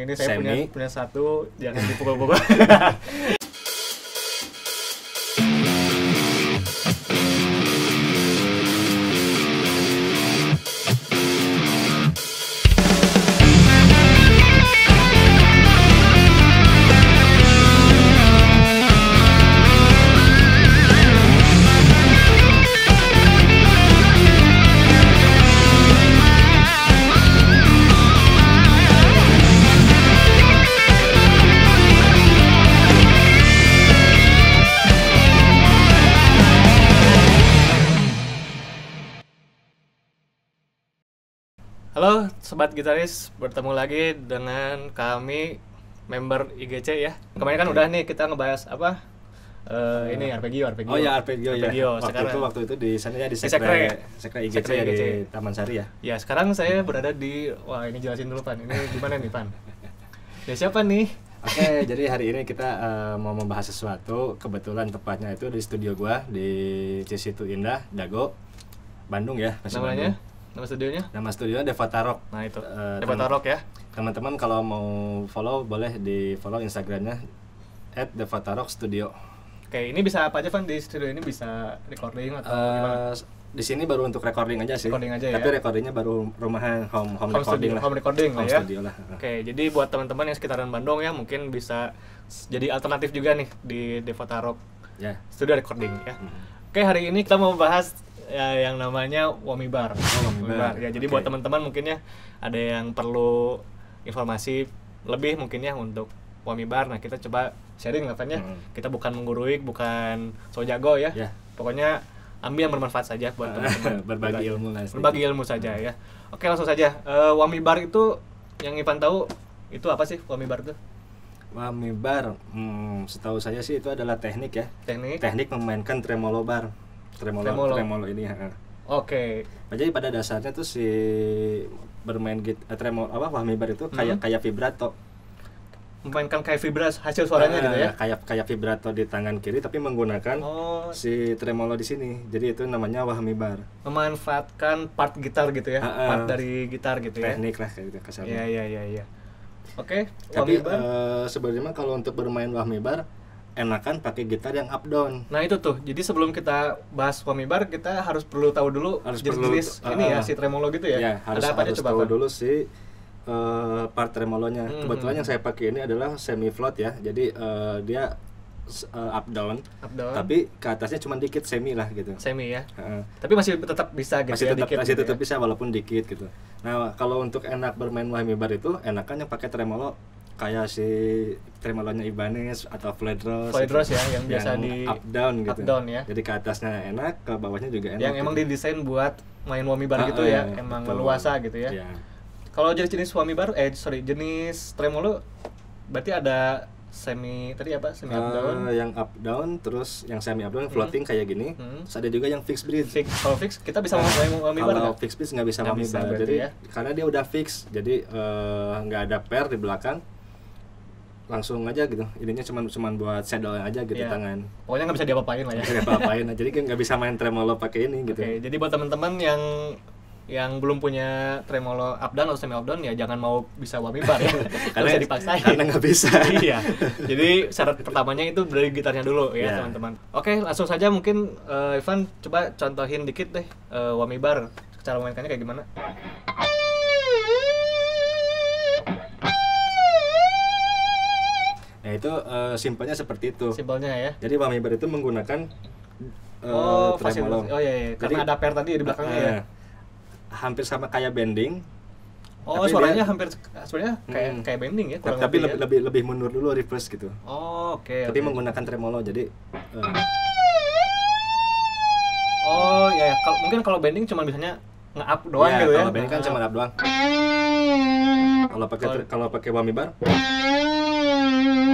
ini saya Semi. punya satu, jangan dipukul-pukul. Halo Sobat Gitaris, bertemu lagi dengan kami member IGC ya. Kemarin kan udah nih kita ngebahas apa? Ini arpeggio. Oh ya, arpeggio ya. Waktu itu di sana ya di Sekre IGC ya, di Taman Sari ya. Ya, sekarang saya berada di, wah ini jelasin dulu Pan. Ini gimana nih Pan? Ya siapa nih? Oke, jadi hari ini kita mau membahas sesuatu. Kebetulan tepatnya itu di studio gua di Cisitu Indah, Dago, Bandung ya. Namanya? Nama studionya? Nama studionya Devata Rock. Nah itu, Devata Rock ya. Teman-teman kalau mau follow boleh di follow Instagramnya @devatarockstudio. Oke, ini bisa apa aja Van di studio ini, bisa recording atau gimana? Di sini baru untuk recording aja sih. Recording aja tapi ya? recordingnya baru rumahan, home recording lah. Home recording lah ya. Studio lah. Oke, jadi buat teman-teman yang sekitaran Bandung ya, mungkin bisa jadi alternatif juga nih di Devata Rock Ya. studio recording ya. Oke, hari ini kita mau bahas ya, yang namanya Wami Bar. Wami Bar. Ya, jadi Oke. buat teman-teman mungkin ya ada yang perlu informasi lebih mungkin ya untuk Wami Bar. Nah, kita coba sharing lah Pan ya. Kita bukan menggurui, bukan so jago ya. Ya. Pokoknya ambil yang bermanfaat saja buat teman-teman. Berbagi ilmu lah. Berbagi ilmu saja ya. Oke, langsung saja. Wami Bar itu yang Ivan tahu itu apa sih Wami Bar itu? Wami Bar, setahu saya sih itu adalah teknik ya. Teknik memainkan tremolo bar. Tremolo ini ya. Oke. Jadi pada dasarnya tuh si bermain tremolo Wami Bar itu kayak vibrato. Memainkan kayak vibras hasil suaranya gitu ya. Kayak vibrato di tangan kiri tapi menggunakan si tremolo di sini. Jadi itu namanya Wami Bar. Memanfaatkan part gitar gitu ya. Part dari gitar gitu ya. Teknik lah kayak gitu kasarnya. Iya. Oke, tapi sebenarnya kalau untuk bermain Wami Bar enakan pakai gitar yang up down. Nah itu tuh, jadi sebelum kita bahas Wami Bar kita perlu tahu dulu jenis ini ya si tremolo gitu ya. Ya harus coba tahu dulu si part tremolonya. Kebetulan yang saya pakai ini adalah semi float ya. Jadi dia up down, tapi ke atasnya cuma dikit semi lah gitu. Semi ya. Tapi masih tetap bisa gitu ya, masih tetap bisa walaupun dikit gitu. Nah, kalau untuk enak bermain Wami Bar itu enakan yang pakai tremolo kayak si tremolonya Ibanez atau Floyd Rose ya yang biasa di up down gitu. Up down ya. Jadi ke atasnya enak, ke bawahnya juga enak. Yang emang gitu. didesain buat main Wami Bar gitu ya, emang leluasa gitu ya. Kalau jenis Wami Bar, jenis tremolo berarti ada semi up down. Yang up down, terus yang semi up down floating kayak gini. Terus ada juga yang fixed bridge. Kalau fix kita bisa main Wami Bar. Kalau fixed bridge nggak bisa Wami Bar. Jadi karena dia udah fix, jadi nggak ada pair di belakang. Langsung aja gitu, ininya cuman buat saddle aja gitu tangan. Pokoknya nggak bisa diapa-apain lah ya. Nggak diapa-apain, jadi kan nggak bisa main tremolo pakai ini gitu. Oke, jadi buat teman-teman yang belum punya tremolo up down atau semi up down ya jangan mau bisa Wami Bar ya. Karena bisa dipaksain. Karena nggak bisa. Iya. Jadi syarat pertamanya itu dari gitarnya dulu ya teman-teman. Oke, langsung saja mungkin Ivan coba contohin dikit deh Wami Bar. Cara memainkannya kayak gimana? Nah itu simpelnya seperti itu. Simpelnya ya. Jadi Wami Bar itu menggunakan tremolo. Oh iya. Karena ada pair tadi di belakangnya ya. Hampir sama kayak bending. Oh, suaranya hampir sebenarnya kayak bending ya. Tapi lebih mundur dulu reverse gitu. Oh, oke. Tapi menggunakan tremolo jadi. Oh iya. Mungkin kalau bending cuma biasanya nge-up doang gitu ya. Kalau bending kan cuma up doang. Kalau pakai Wami Bar.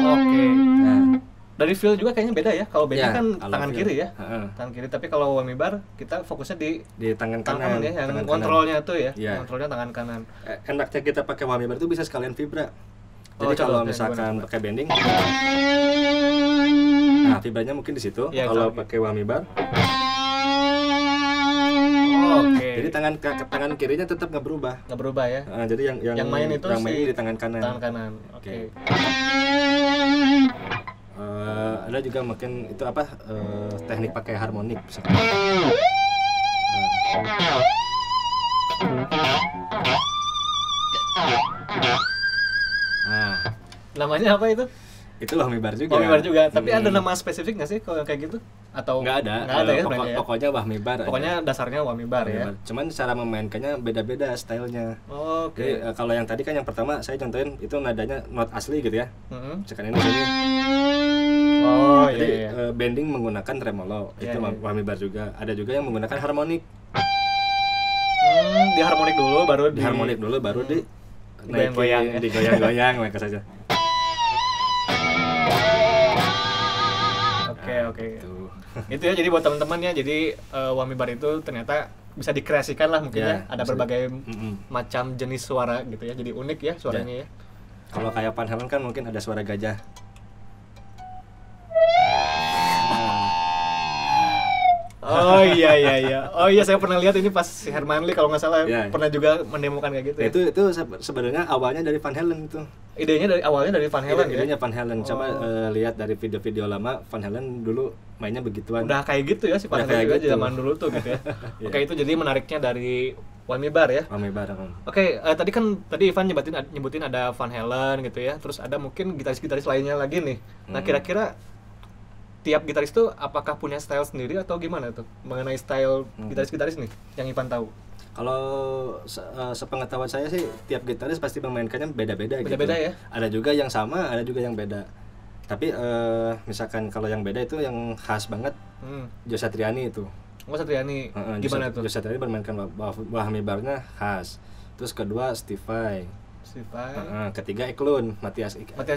Oke. Nah, dari feel juga kayaknya beda ya. Kalau bending kan tangan kiri ya. Tangan kiri, tapi kalau Wami Bar kita fokusnya di tangan kanan ya, yang tangan kontrolnya kanan. tuh ya. Kontrolnya tangan kanan. Enaknya kita pakai Wami Bar itu bisa sekalian vibra. Jadi kalau misalkan pakai bending, nah vibranya mungkin di situ. Kalau pakai Wami Bar. Oke. Jadi tangan kirinya tetap nggak berubah. Nggak berubah ya. Jadi yang main itu main di tangan kanan. Tangan kanan. Oke. Ada juga mungkin itu apa teknik pakai harmonik. Nah, namanya apa itu? Itu wahmi bar juga. Wahmi bar juga. Tapi ada nama spesifik nggak sih kalau kayak gitu? Atau nggak ada? Nggak ada ya, pokoknya wahmi bar. Pokoknya dasarnya wahmi bar ya. Cuman cara memainkannya beda-beda stylenya. Oke. Jadi kalau yang tadi kan yang pertama saya contohin itu nadanya not asli gitu ya. Sekarang ini sini. Oh jadi, iya. Bending menggunakan tremolo. Itu wahmi bar juga. Ada juga yang menggunakan harmonik. Di harmonik dulu baru di goyang-goyang. Digoyang-goyang mereka saja. Oke. Itu ya, jadi buat teman-teman ya, jadi wahmi bar itu ternyata bisa dikreasikan lah mungkin ya. Ada berbagai macam jenis suara gitu ya. Jadi unik ya suaranya ya. Kalau kayak Van Halen kan mungkin ada suara gajah. Oh iya. Oh iya, saya pernah lihat ini pas si Herman Lee kalau nggak salah pernah juga mendemokan kayak gitu. Itu sebenarnya awalnya dari Van Halen itu. Idenya awalnya dari Van Halen. Idenya Van Halen. Coba lihat dari video-video lama, Van Halen dulu mainnya begituan. Udah kayak gitu ya si Van Halen juga zaman dulu tuh gitu ya. Oke, itu jadi menariknya dari wahmi bar ya. Wahmi bar. Oke, tadi Ivan nyebutin ada Van Halen gitu ya. Terus ada mungkin gitaris-gitaris lainnya lagi nih. Nah, kira-kira tiap gitaris tuh apakah punya style sendiri atau gimana tuh mengenai style gitaris-gitaris nih yang Ivan tahu? Kalau sepengetahuan saya sih tiap gitaris pasti memainkannya beda-beda gitu. Beda-beda ya? Ada juga yang sama, ada juga yang beda. Tapi misalkan kalau yang beda itu yang khas banget, Joe Satriani itu. Oh, Satriani. Gimana tuh? Joe Satriani bermainkan wahmi barnya khas. Terus kedua Steve Vai. Ketiga Eklund, Matthias Eklund.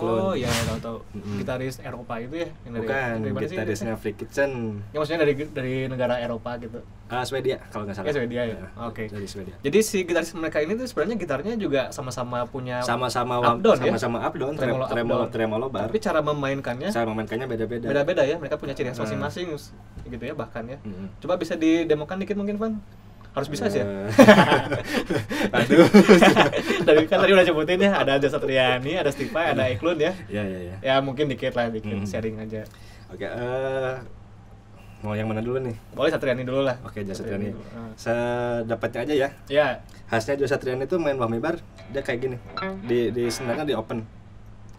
Oh iya, tahu. Gitaris Eropa itu ya? Yang bukan, gitarisnya Freak Kitchen. Ya maksudnya dari negara Eropa gitu. Swedia kalau nggak salah. Swedia ya. Oke. Dari Swedia. Jadi si gitaris mereka ini tuh sebenarnya gitarnya juga sama-sama punya sama-sama up-down, tremolo bar. Tapi cara memainkannya beda-beda. Beda-beda ya, mereka punya ciri khas masing-masing gitu ya bahkan ya. Coba bisa didemokan dikit mungkin, Van? Harus bisa sih ya. Aduh. Kan tadi udah sebutin ya, ada Joe Satriani, ada Steve Vai, ada Eklund ya. Iya. Ya mungkin dikit sharing aja. Oke, mau yang mana dulu nih? Boleh Satriani dulu lah. Oke, Joe Satriani. Sedapatnya aja ya. Iya. Khasnya Joe Satriani itu main wahmi bar, dia kayak gini. Di senarnya di open.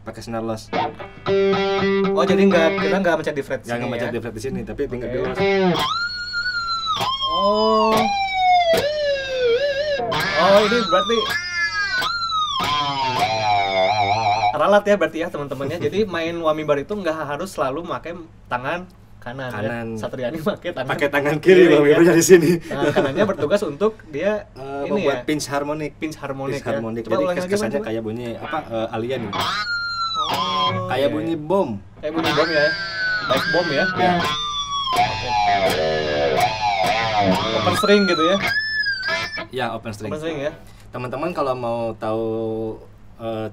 Pakai senar loss. Oh, jadi kita nggak mencet di fret sini. Nggak mencet di fret di sini, tapi tinggal di loss. Oh, ini berarti ralat ya berarti ya teman-temannya. Jadi main wahmi bar itu nggak harus selalu pakai tangan kanan. Ya. Satriani pakai tangan kiri wahmi bar dari sini. Tangan kanannya bertugas untuk dia ini membuat pinch harmonik. Ya. Jadi kesannya kayak bunyi alien gitu. Kayak bunyi bom. Ya. Baik bom ya. Open string gitu ya. Ya, open string ya. Teman-teman kalau mau tahu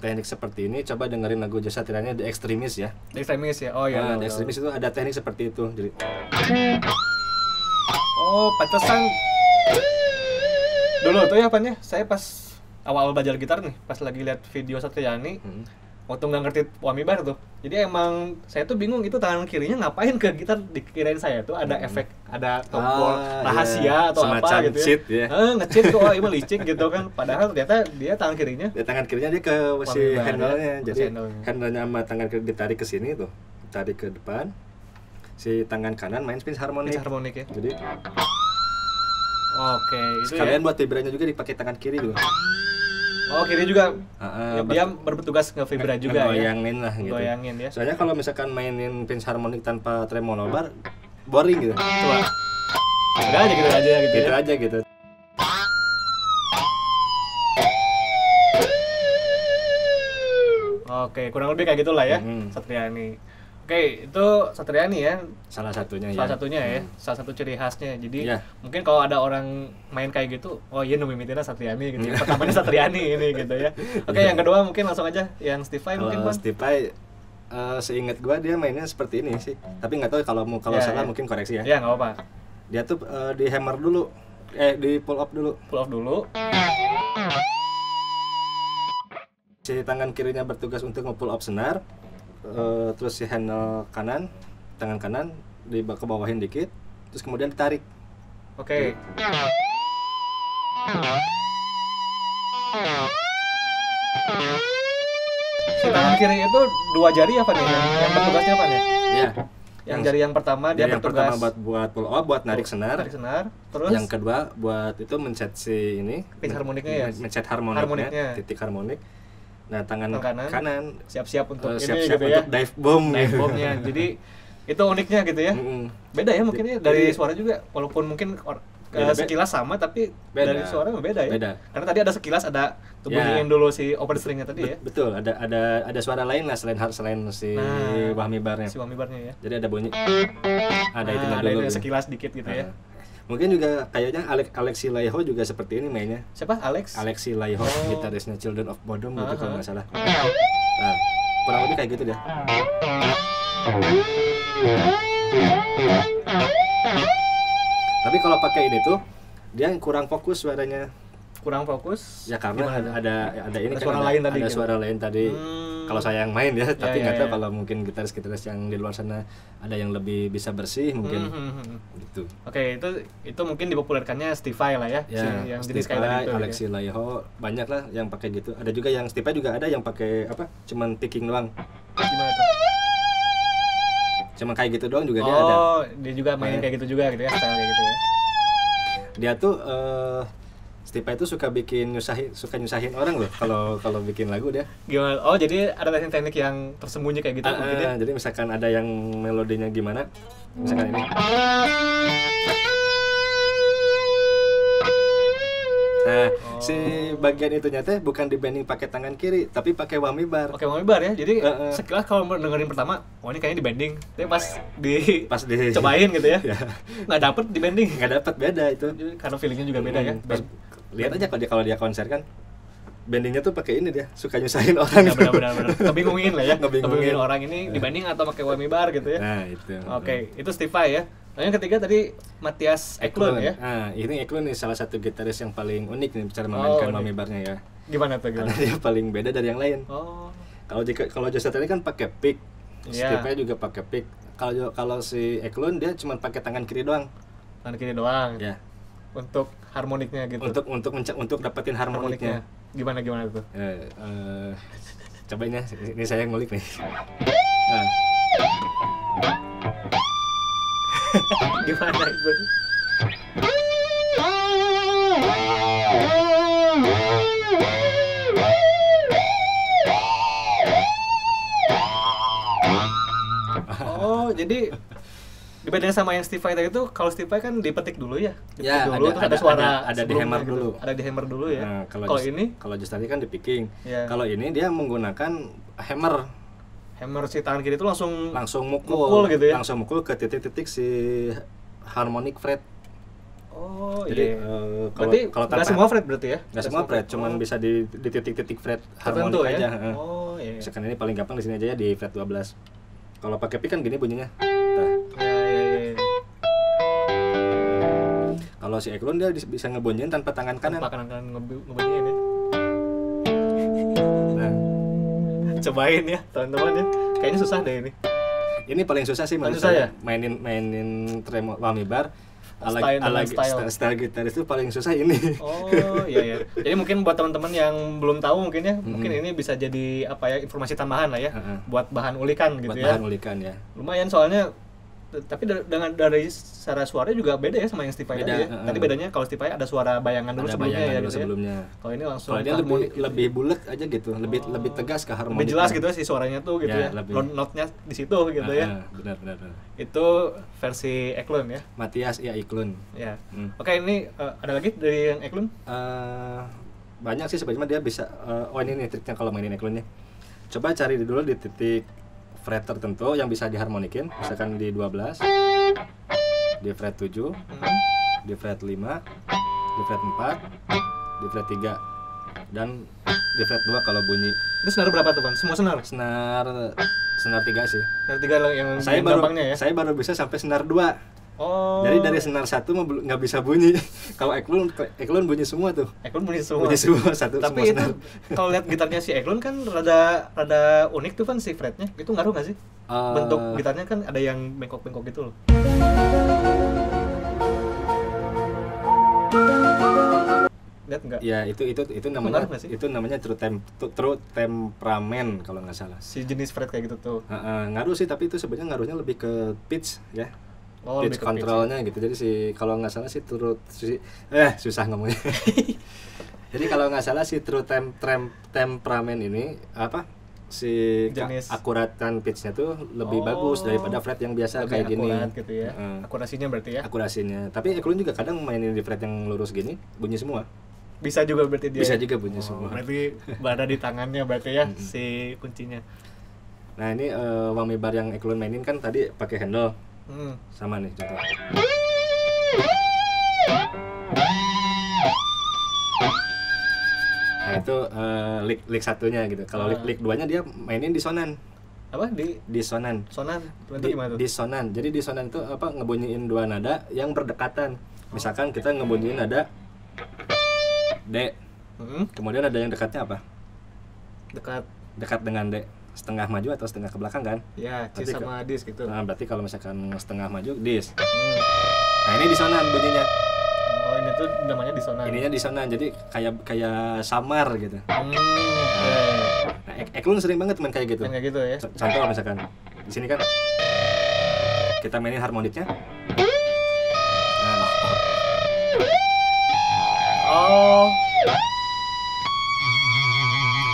teknik seperti ini, coba dengerin lagu Joe Satriani The Extremist ya. The Extremist ya. Oh iya. The Extremist itu ada teknik seperti itu. Jadi pantesan dulu tuh ya apanya? Saya pas awal belajar gitar nih, pas lagi lihat video Satriani, waktu nggak ngerti wahmi bar tuh. Jadi emang saya tuh bingung itu tangan kirinya ngapain ke gitar, dikirain saya tuh ada efek, ada tombol rahasia atau semacam apa gitu ya. Cheat ya. Nge-cheat kok, ini licik gitu kan. Padahal ternyata dia tangan kirinya dia ke si handle-nya. Jadi handle-nya sama tangan kiri ditarik ke sini tuh, tarik ke depan. Si tangan kanan main pinch harmonik ya. Jadi oke, itu sekalian buat vibranya juga dipakai tangan kiri gitu. Oh, kiri juga. Dia bertugas nge-vibra juga goyangin lah gitu. Goyangin ya. Soalnya kalau misalkan mainin pinch harmonik tanpa tremolo bar boring gitu. Coba. Udah aja gitu. Gitu aja gitu. Oke, kurang lebih kayak gitulah ya, Satriani. Oke, itu Satriani ya. Salah satunya ya. Salah satu ciri khasnya. Jadi mungkin kalau ada orang main kayak gitu, oh iya mimitinnya Satriani gitu. Pertamanya Satriani ini gitu ya. Oke, yang kedua mungkin langsung aja yang Steve Vai mungkin, Bang. Steve Vai seingat gua dia mainnya seperti ini sih. Tapi nggak tahu kalau salah mungkin koreksi ya. Iya, nggak apa-apa. Dia tuh di hammer dulu. Di pull up dulu. Pull up dulu. Si tangan kirinya bertugas untuk nge-pull up senar. Terus si handle kanan, tangan kanan ke bawahin dikit, terus kemudian ditarik. Oke. Si tangan kiri itu 2 jari apa nih? Yang bertugasnya apa nih? Iya. Yang jari yang pertama dia yang bertugas pertama buat pull up, buat narik senar. Terus yang kedua buat itu mencet si ini, pitch harmoniknya ya. Mencet harmoniknya, titik harmonik. Nah, tangan kanan siap-siap untuk ini siap-siap gitu untuk ya. dive bomb-nya. Jadi itu uniknya gitu ya. Beda ya mungkin ya dari suara juga, walaupun mungkin sekilas sama tapi dari suara beda ya. Beda. Karena tadi ada sekilas ada bunyiin dulu si open stringnya tadi ya. Betul, ada suara lain lah selain si whammy barnya. Si whammy barnya ya. Jadi ada bunyi. Ada itu dulu. Ada sekilas dikit gitu ya. Mungkin juga kayaknya Alexi Laiho juga seperti ini mainnya. Siapa? Alexi Laiho, gitarisnya Children of Bodom gitu kalau nggak salah. Nah, kurang lebih kayak gitu deh. Tapi kalau pakai ini tuh dia kurang fokus suaranya. Kurang fokus? Ya karena ada ini ada suara lain tadi. Ada suara lain tadi. Kalau saya yang main ya, tapi nggak tahu kalau mungkin gitaris-gitaris yang di luar sana ada yang lebih bisa bersih mungkin. Gitu. Oke, itu mungkin dipopulerkannya Stevie lah ya. Yang jenis kayak gitu. Alexi Laiho banyak lah yang pakai gitu. Ada juga yang Stevie juga ada yang pakai cuman picking doang. Gimana tuh? Cuman kayak gitu doang juga dia ada. Oh, dia juga main kayak gitu juga gitu ya, style kayak gitu ya. Dia tuh Stipa itu suka nyusahin orang loh kalau bikin lagu dia. Gimana? Oh, jadi ada teknik yang tersembunyi kayak gitu mungkin ya? Jadi misalkan ada yang melodinya gimana, misalkan ini. Nah, si bagian itu nyata bukan dibanding pakai tangan kiri, tapi pakai whammy bar. Oke, whammy bar ya. Jadi sekilas kalau dengerin pertama, ini kayaknya dibanding. Tapi pas cobain gitu ya. Nggak dapet dibanding. Nggak dapet, beda itu. Karena feelingnya juga beda ya. Lihat aja kalau dia konser kan, bandingnya tuh pakai ini dia, suka nyusahin orang. Ya, benar. Ngebingungin lah ya. Ngebingungin orang ini dibanding atau pakai whammy bar gitu ya. Nah, itu. Oke, itu Stevie ya. Nah, yang ketiga tadi Matthias Eklund ya. Nah, ini Eklund nih salah satu gitaris yang paling unik nih cara memainkan whammy barnya ya. Gimana tuh? Karena dia paling beda dari yang lain. Kalau Jose tadi kan pakai pick, Stevie juga pakai pick. Kalau si Eklund dia cuma pakai tangan kiri doang. Tangan kiri doang. Ya. Untuk harmoniknya gitu. Untuk dapetin harmoniknya. Gimana tuh? Coba ini saya ngulik nih. Nah. Gimana itu? Oh, jadi dibanding sama yang Stevie tadi itu, kalau Stevie kan dipetik dulu ya. Ya, dulu, ada suara ada di hammer gitu. dulu. Ada di hammer dulu ya. Nah, kalau just tadi kan di picking. Ya. Kalau ini dia menggunakan hammer. Hammer si tangan kiri itu langsung mukul gitu ya. Langsung mukul ke titik-titik si harmonic fret. Oh, jadi kalau nggak semua fret berarti ya? Nggak semua fret, cuman bisa di titik-titik fret harmonik aja. Ya? Oh, iya. Misalkan ini paling gampang di sini aja ya, di fret 12. Kalau pakai pick kan gini bunyinya. Iya. Kalau si Eklund dia bisa ngebunyiin tanpa tangan kanan. Tanpa kanan ngebunyiin ya. Nah, cobain ya teman-teman ya. Kayaknya susah deh ini. Ini paling susah sih menurut saya. Mainin tremolo whammy bar. Style gitaris itu paling susah ini. Oh iya. Jadi mungkin buat teman-teman yang belum tahu mungkin ya, mungkin ini bisa jadi informasi tambahan lah ya, buat bahan ulikan gitu ya. Bahan ulikan ya. Lumayan soalnya, tapi dari secara suara juga beda ya sama yang Stevie tadi ya. Tadi bedanya kalau Stevie ada suara bayangan dulu sebelumnya ya gitu ya. Kalau ini langsung dia lebih bulat aja gitu, lebih tegas ke harmonik. Lebih jelas gitu ya si suaranya tuh gitu ya. Note-nya di situ gitu ya. Benar. Itu versi Eklund ya. Matthias Eklund. Ya. Oke, ini ada lagi dari yang Eklund? Banyak sih sebenarnya dia bisa. Ini nih triknya kalau mainin Eklundnya. Coba cari dulu di titik fret tertentu yang bisa diharmonikin, misalkan di 12, di fret 7, di fret 5, di fret 4, di fret 3, dan di fret 2 kalau bunyi. Itu senar berapa tuh, Bang? Semua senar? Senar 3 sih. Senar 3 yang gampangnya ya? Saya baru bisa sampai senar 2. Oh. Jadi dari senar satu nggak bisa bunyi. Kalau Eklund bunyi semua tuh. Eklund bunyi semua. Bunyi semua satu. Tapi semua itu senar. kalau lihat gitarnya si Eklund kan rada unik tuh kan si fretnya. Itu ngaruh nggak sih? Bentuk gitarnya kan ada yang bengkok-bengkok gitu loh. Lihat nggak? Ya itu namanya true temperamen kalau nggak salah. Si jenis fret kayak gitu tuh. Ngaruh sih, tapi itu sebenarnya ngaruhnya lebih ke pitch ya. Oh, pitch controlnya gitu. Jadi kalau nggak salah sih susah ngomongnya. Jadi kalau nggak salah si true temperamen ini akuratan pitchnya tuh lebih bagus daripada fret yang biasa lebih kayak gini. Gitu ya. Akurasinya berarti ya. Akurasinya. Tapi Eklund juga kadang mainin di fret yang lurus gini bunyi semua. Bisa juga berarti dia. Bisa juga bunyi semua. Berarti berada di tangannya berarti ya si kuncinya. Nah ini Whammy bar yang Eklund mainin kan tadi pakai handle. Sama nih contoh. Nah itu lick satunya gitu. Kalau lick duanya dia mainin disonan. Apa? Disonan. Sonan. Itu gimana tuh? Disonan. Jadi disonan itu ngebunyiin dua nada yang berdekatan. Misalkan kita ngebunyiin nada D. Kemudian ada yang dekatnya apa? Dekat dengan D. Setengah maju atau setengah ke belakang kan? Ya, C sama dis gitu. Nah, berarti kalau misalkan setengah maju, dis. Nah, ini disonan bunyinya. Oh, ini tuh namanya disonan. Ininya disonan, jadi kayak samar gitu. Nah, Eklund sering banget main kayak gitu. Main kayak gitu ya. Contoh misalkan di sini kan kita mainin harmoniknya. Oh.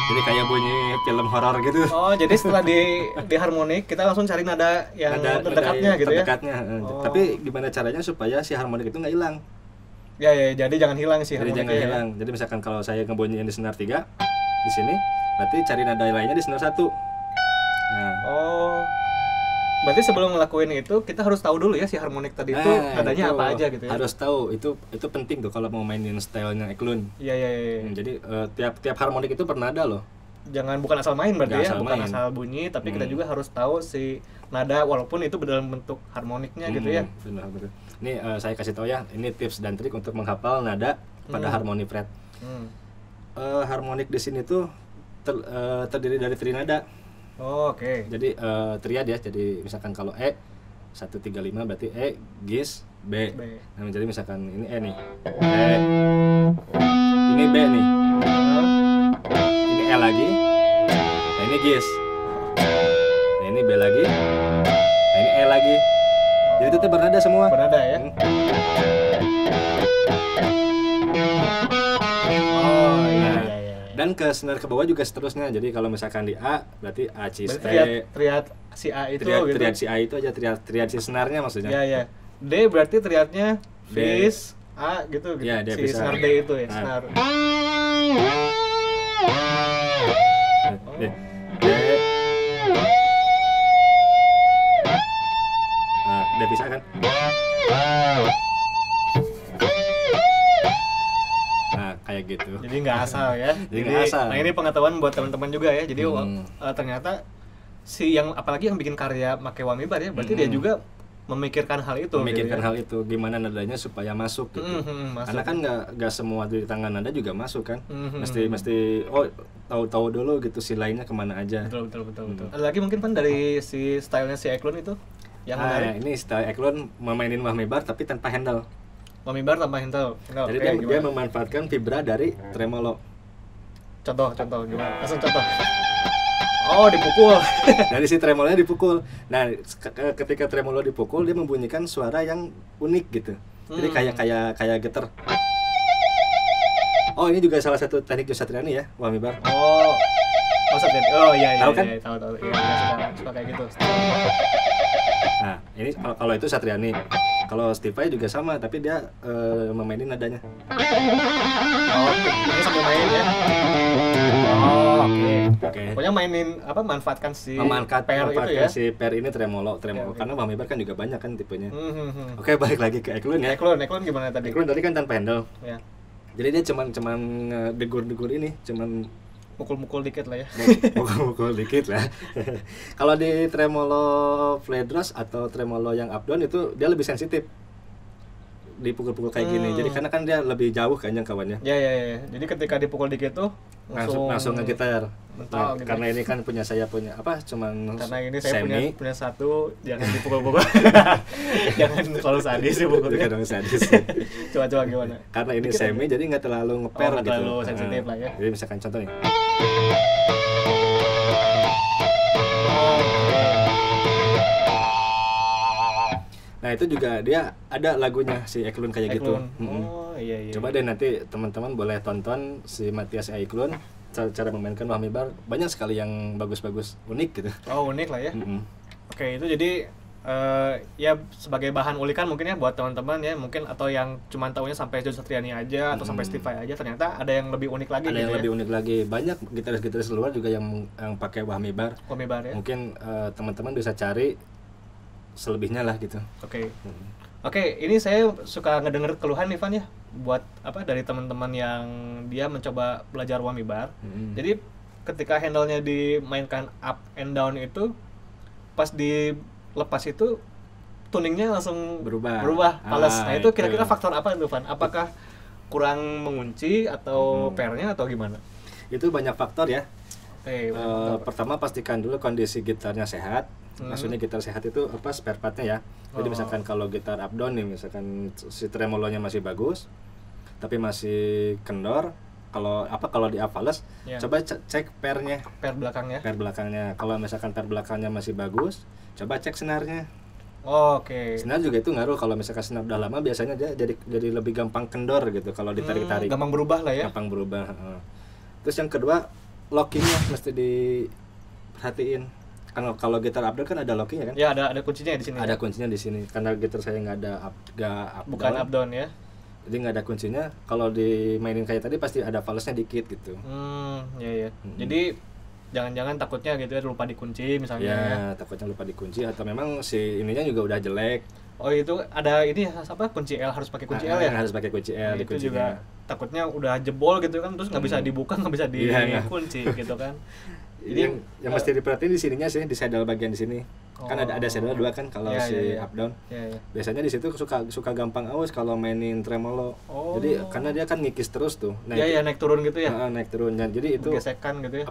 Jadi kayak bunyi film horor gitu. Oh, jadi setelah di harmonik kita langsung cari nada yang terdekatnya gitu ya. Terdekatnya. Tapi gimana caranya supaya si harmonik itu nggak hilang? Ya, jadi jangan hilang sih harmoniknya. Jadi jangan hilang. Jadi misalkan kalau saya ngebunyiin di senar 3 di sini, berarti cari nada lainnya di senar 1. Nah. Oh. Berarti sebelum ngelakuin itu kita harus tahu dulu ya si harmonik tadi itu nadanya apa aja gitu ya. Harus tahu, itu penting tuh kalau mau mainin stylenya Eklund. Iya. Jadi tiap harmonik itu bernada loh. Bukan asal main berarti ya, bukan main. asal bunyi, tapi kita juga harus tahu si nada walaupun itu dalam bentuk harmoniknya gitu ya. Benar. Ini saya kasih tahu ya, ini tips dan trik untuk menghafal nada pada harmoni fret. Harmonik di sini tuh terdiri dari trinada. Oh, oke. Jadi triad ya. Jadi misalkan kalau E 135 berarti E, Gis, B. Nah, jadi misalkan ini E nih. E. Ini B nih. Ini E lagi. Nah, ini Gis. Nah, ini B lagi. Nah, ini E lagi. Jadi itu bernada semua. Bernada ya. Oh, iya. Dan ke senar ke bawah juga seterusnya. Jadi kalau misalkan di A berarti A cis triad si A itu triad, gitu. Triad si A itu aja triad si senarnya maksudnya. Iya. D berarti triadnya Fis A gitu. Ya, si senar D itu ya, senar. D. Nah, D bisa kan? Kayak gitu. Jadi nggak asal ya. Jadi asal. Nah, ini pengetahuan buat teman-teman juga ya. Jadi ternyata apalagi yang bikin karya make Whammy bar ya, berarti dia juga memikirkan hal itu. Memikirkan hal itu, gimana nadanya supaya masuk gitu. Karena kan nggak semua di tangan nada juga masuk kan. Mesti tahu dulu gitu si lainnya kemana aja. Betul. Ada lagi mungkin Pan dari si stylenya si Eklund itu yang menarik. Ini style Eklund memainin Whammy bar tapi tanpa handle. Whammy bar tanpa handle. Jadi dia memanfaatkan vibra dari tremolo. Contoh gimana? Langsung contoh. Oh, dipukul. Dari si tremolonya dipukul. Nah, ketika tremolo dipukul dia membunyikan suara yang unik gitu. Jadi kayak gitar. Oh, ini juga salah satu teknik Joe Satriani ya, Whammy bar. Oh, Satriani. Oh iya. Tahu kan? Iya, tahu. Iya, suka kayak gitu. Nah, ini kalau itu Satriani. Kalau Steve Vai juga sama, tapi dia memainin nadanya. Oh, ini sambil main ya. Oh, oke. Pokoknya mainin manfaatkan si pair itu ya. Si pair ini tremolo. Karena Whammy bar kan juga banyak kan tipenya. Oke, balik lagi ke Eklund ya. Eklund gimana tadi? Eklund tadi kan tanpa handle. Ya. Jadi dia cuman degur ini, cuman mukul-mukul dikit lah ya. Mukul dikit lah. Kalau di tremolo flat brass atau tremolo yang up down itu dia lebih sensitif. dipukul-pukul kayak gini. Jadi karena kan dia lebih jauh kan jangkauannya. Ya. Jadi ketika dipukul dikit tuh langsung ngegitar. Mental, Nah, gitu. karena ini kan saya punya apa? Cuman Karena ini saya semi. punya satu, jangan dipukul-pukul. Jangan terlalu sadis sih pukulnya. Bukan dong sadis. Coba gimana? Karena ini Dikit semi jadi nggak terlalu ngeper nggak gitu. terlalu sensitif lah ya. Jadi misalkan contoh nih. Nah itu juga dia ada lagunya si Eklun kayak gitu. Oh iya. Coba deh nanti teman-teman boleh tonton si Mathias Eklun cara memainkan whammy bar, banyak sekali yang bagus-bagus, unik gitu. Oh unik lah ya. Oke, itu jadi ya sebagai bahan ulikan mungkin ya buat teman-teman ya, mungkin atau yang cuma taunya sampai John Satriani aja atau sampai Steve Vai aja, ternyata ada yang lebih unik lagi. Ada gitu yang ya? lebih unik lagi, banyak gitaris-gitaris luar juga yang pakai whammy bar. Whammy bar ya. Mungkin teman-teman bisa cari selebihnya lah gitu. Oke, ini saya suka ngedenger keluhan nih Van ya, buat apa dari teman-teman yang dia mencoba belajar whammy bar. Jadi ketika handle-nya dimainkan up and down itu, pas dilepas itu tuningnya langsung berubah fals. Nah itu kira-kira faktor apa itu Van? Apakah kurang mengunci atau pairnya atau gimana? Itu banyak faktor ya. Pertama Pertama pastikan dulu kondisi gitarnya sehat. Maksudnya gitar sehat itu apa, spare partnya ya. Jadi misalkan kalau gitar up down nih, misalkan si tremolonya masih bagus tapi masih kendor, kalau di up fals, coba cek pair belakangnya. Kalau misalkan pair belakangnya masih bagus, coba cek senarnya. Senar juga itu ngaruh. Kalau misalkan senar udah lama biasanya dia jadi lebih gampang kendor gitu kalau ditarik-tarik. Gampang berubah lah ya. Gampang berubah. Terus yang kedua, lockingnya mesti diperhatiin. Kalau gitar up down kan ada lockingnya kan? Ya ada kuncinya di sini. Ada kuncinya di sini. Karena gitar saya nggak up bukan down. Up down ya. Jadi nggak ada kuncinya. Kalau dimainin kayak tadi pasti ada falsnya dikit gitu. Iya. Jadi jangan-jangan takutnya gitu ya lupa dikunci misalnya. Ya, takutnya lupa dikunci atau memang si ininya juga udah jelek. Oh itu ada ini apa, kunci L, harus pakai kunci L ya? Harus pakai kunci L. Nah, itu juga takutnya udah jebol gitu kan, terus nggak bisa dibuka, nggak bisa dikunci gitu kan. Jadi yang mesti diperhatiin di sininya sih, di saddle bagian di sini. Kan ada saddle dua kan kalau up down. Biasanya di situ suka gampang aus kalau mainin tremolo. Jadi karena dia kan ngikis terus tuh. Nah, naik turun gitu ya. Naik turun. Jadi itu gesekan gitu ya.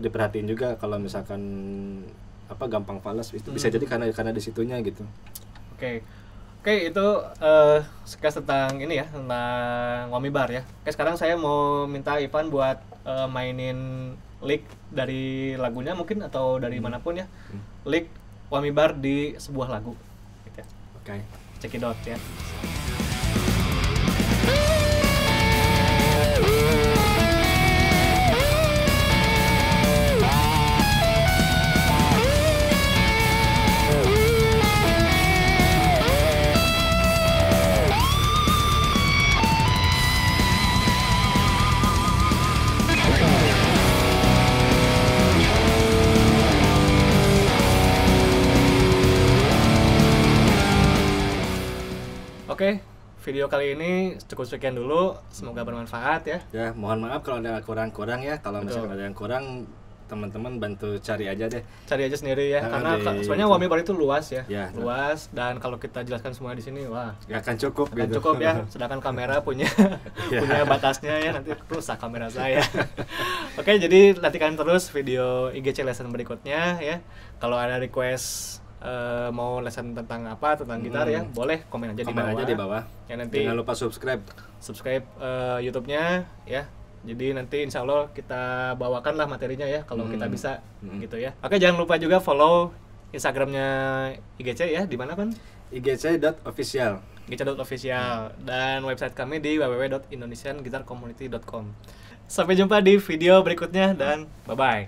Diperhatiin juga kalau misalkan gampang fals itu bisa jadi karena di situnya gitu. Oke, itu sekilas tentang ini ya, tentang whammy bar ya. Oke, sekarang saya mau minta Ivan buat mainin lick dari lagunya mungkin atau dari manapun ya. Lick whammy bar di sebuah lagu gitu ya. Oke. Check it out ya. Oke, video kali ini cukup sekian dulu. Semoga bermanfaat ya. Ya, mohon maaf kalau ada kurang-kurang ya. Kalau misalnya ada yang kurang, teman-teman bantu cari aja deh. Cari aja sendiri ya. Karena sebenarnya whammy bar itu luas ya. Luas, dan kalau kita jelaskan semua di sini, wah, nggak akan cukup gitu. Cukup ya. Sedangkan kamera punya batasnya ya, nanti rusak kamera saya. Oke, jadi nantikan terus video IGC lesson berikutnya ya. Kalau ada request mau lesson tentang gitar ya, boleh komen aja di bawah. Ya, nanti jangan lupa subscribe YouTube-nya ya. Jadi nanti insya Allah kita bawakan lah materinya ya kalau kita bisa gitu ya. Oke, jangan lupa juga follow Instagramnya IGC ya. Di mana kan? igc.official. igc.official dan website kami di www.indonesianguitarcommunity.com. Sampai jumpa di video berikutnya dan bye bye.